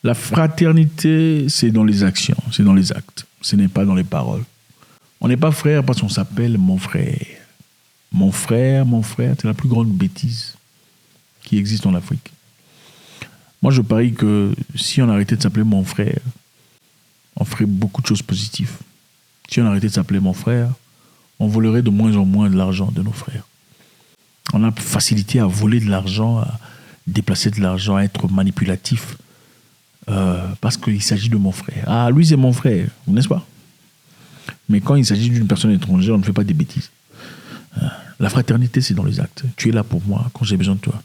La fraternité, c'est dans les actions, c'est dans les actes. Ce n'est pas dans les paroles. On n'est pas frère parce qu'on s'appelle mon frère. Mon frère, c'est la plus grande bêtise qui existe en Afrique. Moi, je parie que si on arrêtait de s'appeler mon frère, on ferait beaucoup de choses positives. Si on arrêtait de s'appeler mon frère, on volerait de moins en moins de l'argent de nos frères. On a facilité à voler de l'argent, à déplacer de l'argent, à être manipulatif, parce qu'il s'agit de mon frère. Ah, lui, c'est mon frère, n'est-ce pas? Mais quand il s'agit d'une personne étrangère, on ne fait pas des bêtises. La fraternité, c'est dans les actes. Tu es là pour moi quand j'ai besoin de toi.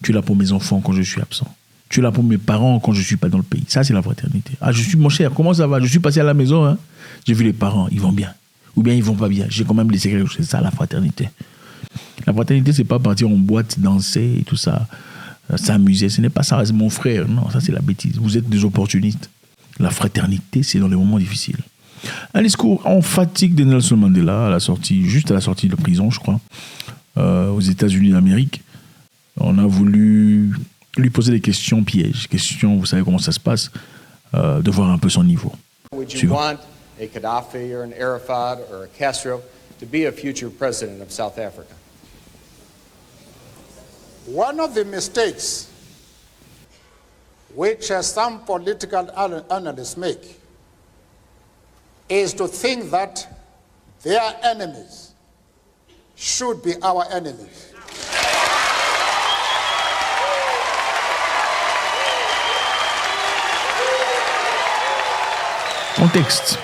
Tu es là pour mes enfants quand je suis absent. Tu es là pour mes parents quand je ne suis pas dans le pays. Ça, c'est la fraternité. Ah, je suis mon cher, comment ça va? Je suis passé à la maison, hein? J'ai vu les parents, ils vont bien. Ou bien ils vont pas bien. J'ai quand même laissé quelque chose. C'est ça, la fraternité. La fraternité, c'est pas partir en boîte, danser et tout ça, s'amuser. Ce n'est pas ça, c'est mon frère. Non, ça, c'est la bêtise. Vous êtes des opportunistes. La fraternité, c'est dans les moments difficiles. Un discours en fatigue de Nelson Mandela, juste à la sortie de prison, je crois, aux États-Unis d'Amérique. On a voulu lui poser des questions pièges. Questions, vous savez comment ça se passe, de voir un peu son niveau. Would you want a Gaddafi or an Arafat or a Castro to be a future president of South Africa? One of the mistakes which some political analysts make is to think that their enemies should be our enemies. Contexte.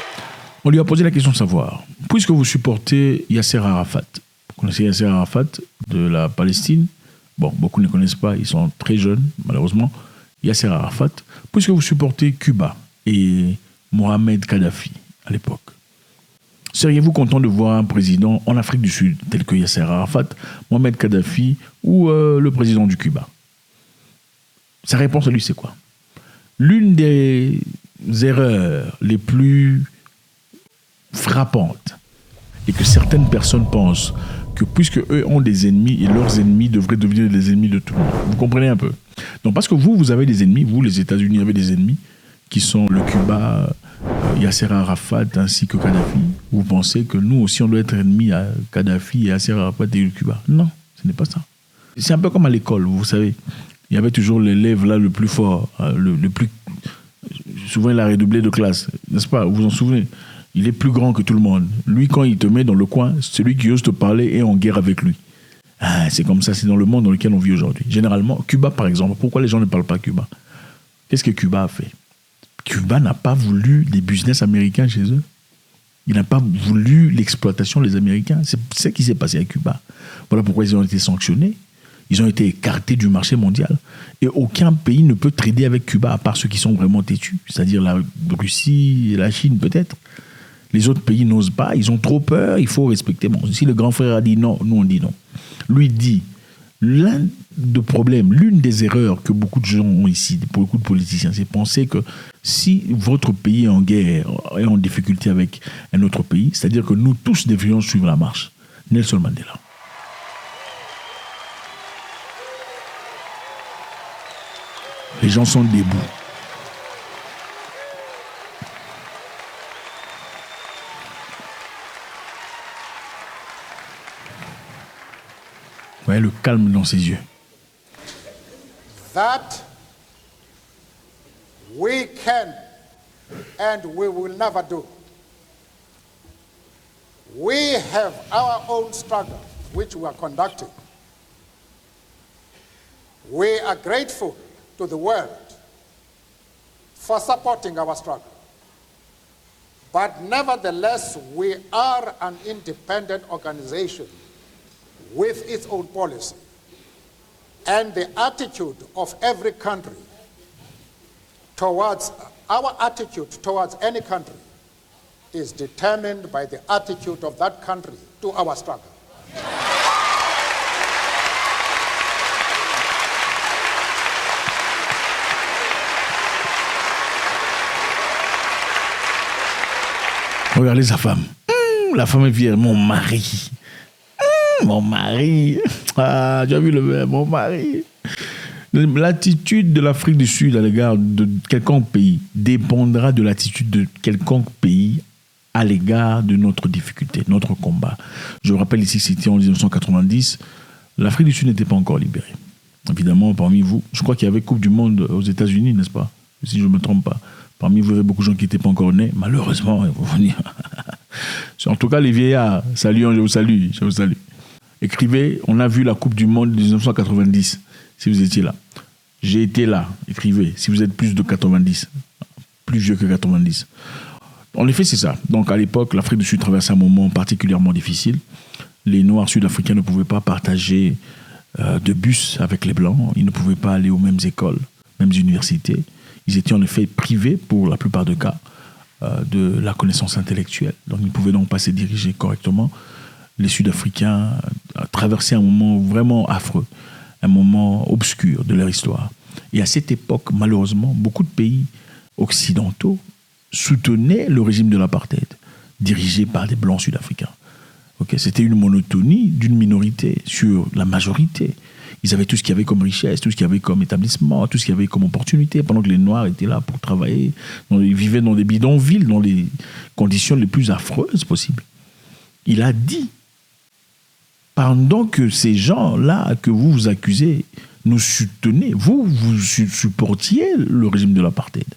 On lui a posé la question de savoir, puisque vous supportez Yasser Arafat, vous connaissez Yasser Arafat de la Palestine, bon, beaucoup ne connaissent pas, ils sont très jeunes, malheureusement, Yasser Arafat, puisque vous supportez Cuba et Mohamed Kadhafi à l'époque, seriez-vous content de voir un président en Afrique du Sud tel que Yasser Arafat, Mohamed Kadhafi ou le président du Cuba? Sa réponse à lui, c'est quoi? L'une des erreurs les plus frappantes et que certaines personnes pensent que puisque eux ont des ennemis et leurs ennemis devraient devenir les ennemis de tout le monde. Vous comprenez un peu? Donc parce que vous avez des ennemis, vous les États-Unis avez des ennemis qui sont le Cuba, Yasser Arafat ainsi que Kadhafi. Vous pensez que nous aussi on doit être ennemis à Kadhafi et Yasser Arafat et le Cuba? Non, ce n'est pas ça. C'est un peu comme à l'école, vous savez. Il y avait toujours l'élève là le plus fort, le plus... Souvent, il a redoublé de classe, n'est-ce pas? Vous vous en souvenez? Il est plus grand que tout le monde. Lui, quand il te met dans le coin, celui qui ose te parler est en guerre avec lui. Ah, c'est comme ça, c'est dans le monde dans lequel on vit aujourd'hui. Généralement, Cuba, par exemple, pourquoi les gens ne parlent pas Cuba? Qu'est-ce que Cuba a fait? Cuba n'a pas voulu des business américains chez eux. Il n'a pas voulu l'exploitation des Américains. C'est ce qui s'est passé à Cuba. Voilà pourquoi ils ont été sanctionnés. Ils ont été écartés du marché mondial. Et aucun pays ne peut trader avec Cuba, à part ceux qui sont vraiment têtus, c'est-à-dire la Russie et la Chine peut-être. Les autres pays n'osent pas, ils ont trop peur, il faut respecter. Bon, si le grand frère a dit non, nous on dit non. Lui dit, l'une des erreurs que beaucoup de gens ont ici, beaucoup de politiciens, c'est penser que si votre pays est en guerre, est en difficulté avec un autre pays, c'est-à-dire que nous tous devrions suivre la marche. Nelson Mandela. Les gens sont debout. Vous voyez le calme dans ses yeux. That we can and we will never do. We have our own struggle, which we are conducting. We are grateful to the world for supporting our struggle. But nevertheless, we are an independent organization with its own policy. And the attitude of every country towards, our attitude towards any country is determined by the attitude of that country to our struggle. Regardez sa femme. La femme est fière. Mon mari. Mon mari. Ah, tu as vu le verbe, mon mari. L'attitude de l'Afrique du Sud à l'égard de quelconque pays dépendra de l'attitude de quelconque pays à l'égard de notre difficulté, notre combat. Je vous rappelle ici que c'était en 1990, l'Afrique du Sud n'était pas encore libérée. Évidemment, parmi vous, je crois qu'il y avait Coupe du Monde aux États-Unis, n'est-ce pas? Si je ne me trompe pas. Parmi vous, il y avait beaucoup de gens qui n'étaient pas encore nés. Malheureusement, il faut vous dire. En tout cas, les vieillards, salut, je vous salue, je vous salue. Écrivez, on a vu la Coupe du Monde de 1990, si vous étiez là. J'ai été là, écrivez, si vous êtes plus de 90, plus vieux que 90. En effet, c'est ça. Donc, à l'époque, l'Afrique du Sud traversait un moment particulièrement difficile. Les Noirs sud-africains ne pouvaient pas partager de bus avec les Blancs. Ils ne pouvaient pas aller aux mêmes écoles, mêmes universités. Ils étaient en effet privés, pour la plupart des cas, de la connaissance intellectuelle. Donc, ils ne pouvaient donc pas se diriger correctement. Les Sud-Africains traversaient un moment vraiment affreux, un moment obscur de leur histoire. Et à cette époque, malheureusement, beaucoup de pays occidentaux soutenaient le régime de l'apartheid, dirigé par des Blancs sud-africains. Okay, c'était une monotonie d'une minorité sur la majorité. Ils avaient tout ce qu'il y avait comme richesse, tout ce qu'il y avait comme établissement, tout ce qu'il y avait comme opportunité, pendant que les Noirs étaient là pour travailler. Ils vivaient dans des bidonvilles, dans les conditions les plus affreuses possibles. Il a dit, pendant que ces gens-là que vous vous accusez nous soutenez, vous supportiez le régime de l'apartheid.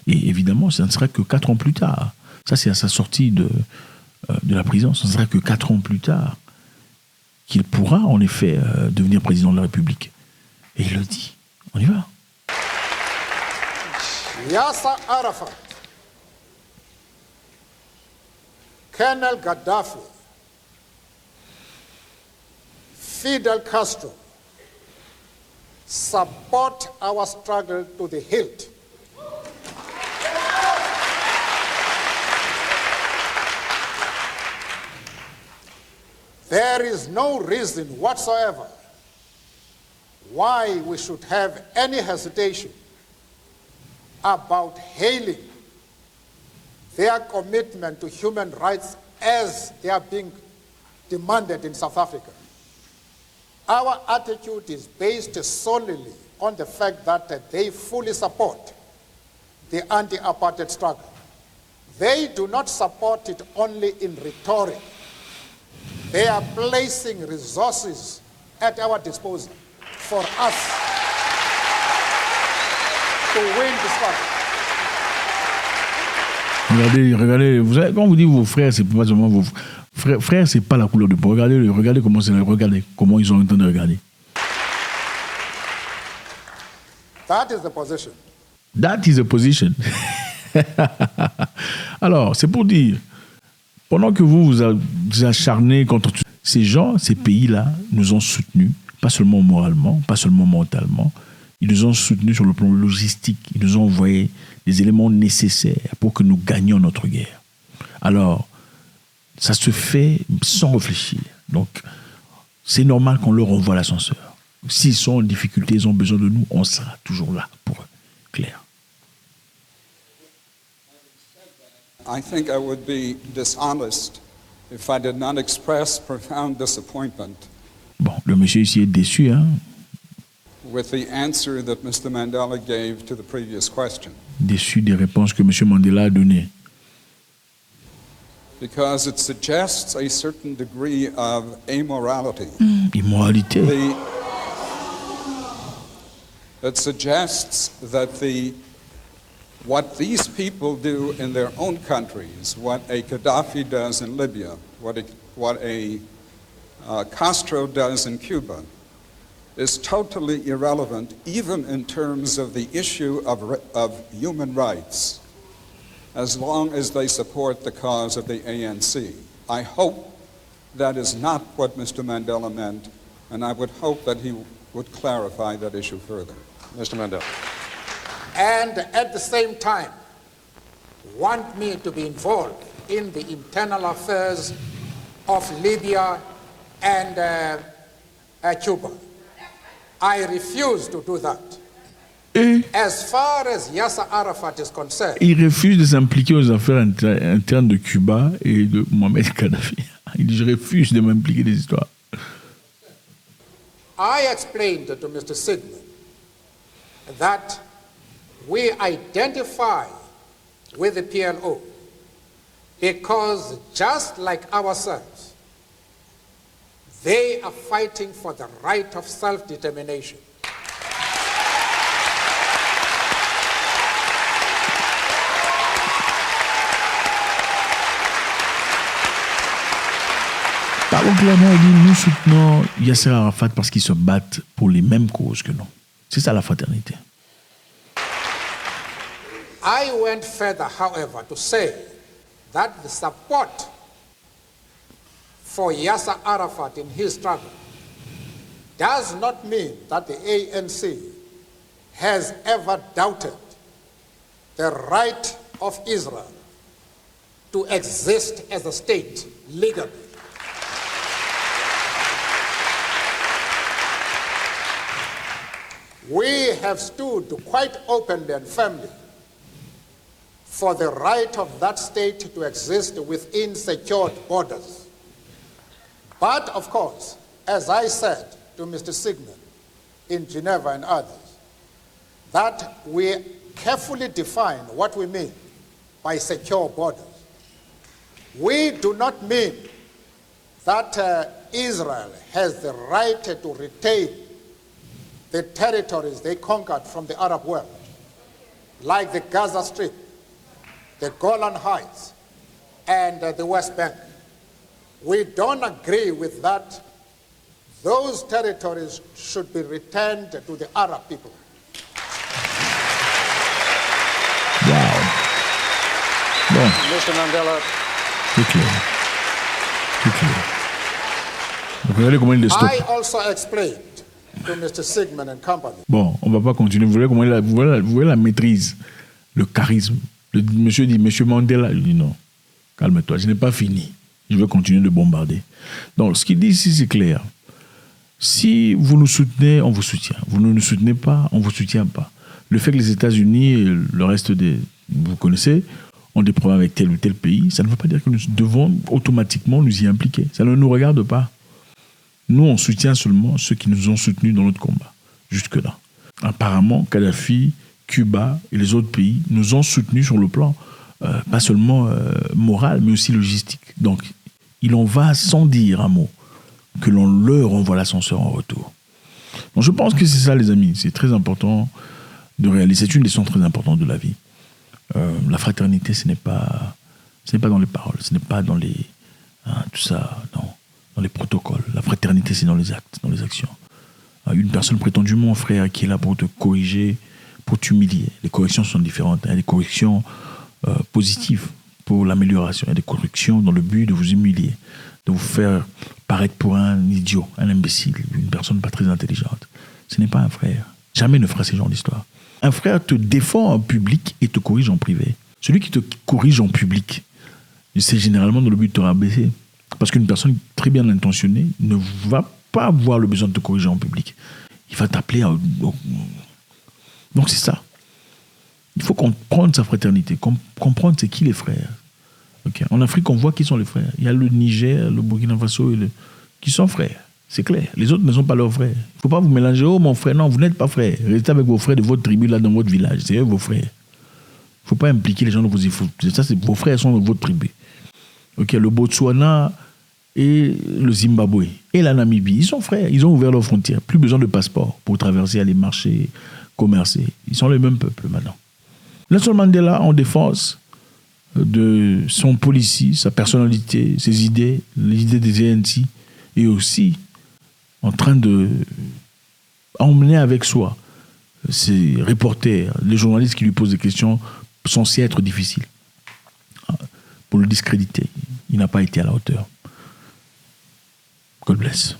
Et évidemment, ça ne sera que 4 ans plus tard. Ça, c'est à sa sortie de la prison. Ce ne sera que 4 ans plus tard qu'il pourra, en effet, devenir président de la République. Et il le dit. On y va. Yasser Arafat, Colonel Gaddafi, Fidel Castro support our struggle to the hilt. There is no reason whatsoever why we should have any hesitation about hailing their commitment to human rights as they are being demanded in South Africa. Our attitude is based solely on the fact that they fully support the anti-apartheid struggle. They do not support it only in rhetoric. They are placing resources at our disposal for us to win the struggle. Regardez, vous savez, quand on vous dit vos frères, c'est pas seulement vos frères. Frères, c'est pas la couleur de peau. Regardez comment c'est. Regardez comment ils ont le temps de regarder. That is the position. That is the position. Alors, c'est pour dire, pendant que vous vous acharnez contre ces gens, ces pays-là nous ont soutenus, pas seulement moralement, pas seulement mentalement, ils nous ont soutenus sur le plan logistique, ils nous ont envoyé les éléments nécessaires pour que nous gagnions notre guerre. Alors, ça se fait sans réfléchir. Donc, c'est normal qu'on leur envoie l'ascenseur. S'ils sont en difficulté, ils ont besoin de nous, on sera toujours là pour eux. Clair. I think I would be dishonest if I did not express profound disappointment. Bon, le monsieur ici est déçu, hein? With the answer that Mr. Mandela gave to the previous question. Déçu des réponses que M. Mandela a données. Because it suggests a certain degree of amorality. Immoralité. It suggests that what these people do in their own countries, what a Gaddafi does in Libya, what a Castro does in Cuba, is totally irrelevant, even in terms of the issue of human rights, as long as they support the cause of the ANC. I hope that is not what Mr. Mandela meant, and I would hope that he would clarify that issue further. Mr. Mandela. And at the same time, want me to be involved in the internal affairs of Libya and Cuba. I refuse to do that. As far as Yasser Arafat is concerned, il refuse de s'impliquer aux affaires internes de Cuba et de Mohamed Kadhafi. Il dit, je refuse de m'impliquer des histoires. I explained to Mr. Sigmund that we identify with the PLO because just like ourselves, they are fighting for the right of self-determination. Parlons clairement, il dit, nous soutenons Yasser Arafat parce qu'ils se battent pour les mêmes causes que nous. C'est ça la fraternité. I went further, however, to say that the support for Yasser Arafat in his struggle does not mean that the ANC has ever doubted the right of Israel to exist as a state legally. We have stood quite openly and firmly for the right of that state to exist within secured borders. But, of course, as I said to Mr. Sigmund in Geneva and others, that we carefully define what we mean by secure borders. We do not mean that Israel has the right to retain the territories they conquered from the Arab world, like the Gaza Strip, the Golan Heights, and the West Bank. We don't agree with that. Those territories should be returned to the Arab people. Wow. Bon. Mr. Mandela, C'est clair. C'est clair. Donc, regardez comment il les stoppe. I also explained to Mr. Sigmund and company. Bon, on ne va pas continuer. Vous voyez comment vous voyez la maîtrise, le charisme. Le monsieur dit, monsieur Mandela, je dis non, calme-toi, je n'ai pas fini. Je vais continuer de bombarder. Donc, ce qu'il dit ici, c'est clair. Si vous nous soutenez, on vous soutient. Vous ne nous soutenez pas, on ne vous soutient pas. Le fait que les États-Unis et le reste vous connaissez, ont des problèmes avec tel ou tel pays, ça ne veut pas dire que nous devons automatiquement nous y impliquer. Ça ne nous regarde pas. Nous, on soutient seulement ceux qui nous ont soutenus dans notre combat, jusque-là. Apparemment, Kadhafi, Cuba et les autres pays nous ont soutenus sur le plan, pas seulement moral, mais aussi logistique. Donc, il en va sans dire un mot que l'on leur envoie l'ascenseur en retour. Donc, je pense que c'est ça, les amis. C'est très important de réaliser. C'est une leçon très importante de la vie. La fraternité, ce n'est pas dans les paroles, ce n'est pas dans les... tout ça, non. Dans les protocoles. La fraternité, c'est dans les actes, dans les actions. Une personne prétendument frère qui est là pour te corriger, pour t'humilier. Les corrections sont différentes. Il y a des corrections positives pour l'amélioration. Il y a des corrections dans le but de vous humilier, de vous faire paraître pour un idiot, un imbécile, une personne pas très intelligente. Ce n'est pas un frère. Jamais ne fera ce genre d'histoire. Un frère te défend en public et te corrige en privé. Celui qui te corrige en public, c'est généralement dans le but de te rabaisser. Parce qu'une personne très bien intentionnée ne va pas avoir le besoin de te corriger en public. Il va t'appeler à... Donc c'est ça. Il faut comprendre sa fraternité, comprendre c'est qui les frères. Okay. En Afrique, on voit qui sont les frères. Il y a le Niger, le Burkina Faso, qui sont frères. C'est clair. Les autres ne sont pas leurs frères. Il ne faut pas vous mélanger. Oh, mon frère, non, vous n'êtes pas frère. Restez avec vos frères de votre tribu, là, dans votre village. C'est eux vos frères. Il ne faut pas impliquer les gens dans vos efforts. Ça, vos frères sont de votre tribu. Okay. Le Botswana et le Zimbabwe et la Namibie, ils sont frères. Ils ont ouvert leurs frontières. Plus besoin de passeport pour traverser, aller marcher, commercer. Ils sont le même peuple maintenant. Nelson Mandela, en défense de son policy, sa personnalité, ses idées, les idées des ANC, et aussi en train de emmener avec soi ces reporters, les journalistes qui lui posent des questions censées être difficiles. Pour le discréditer, il n'a pas été à la hauteur. God bless.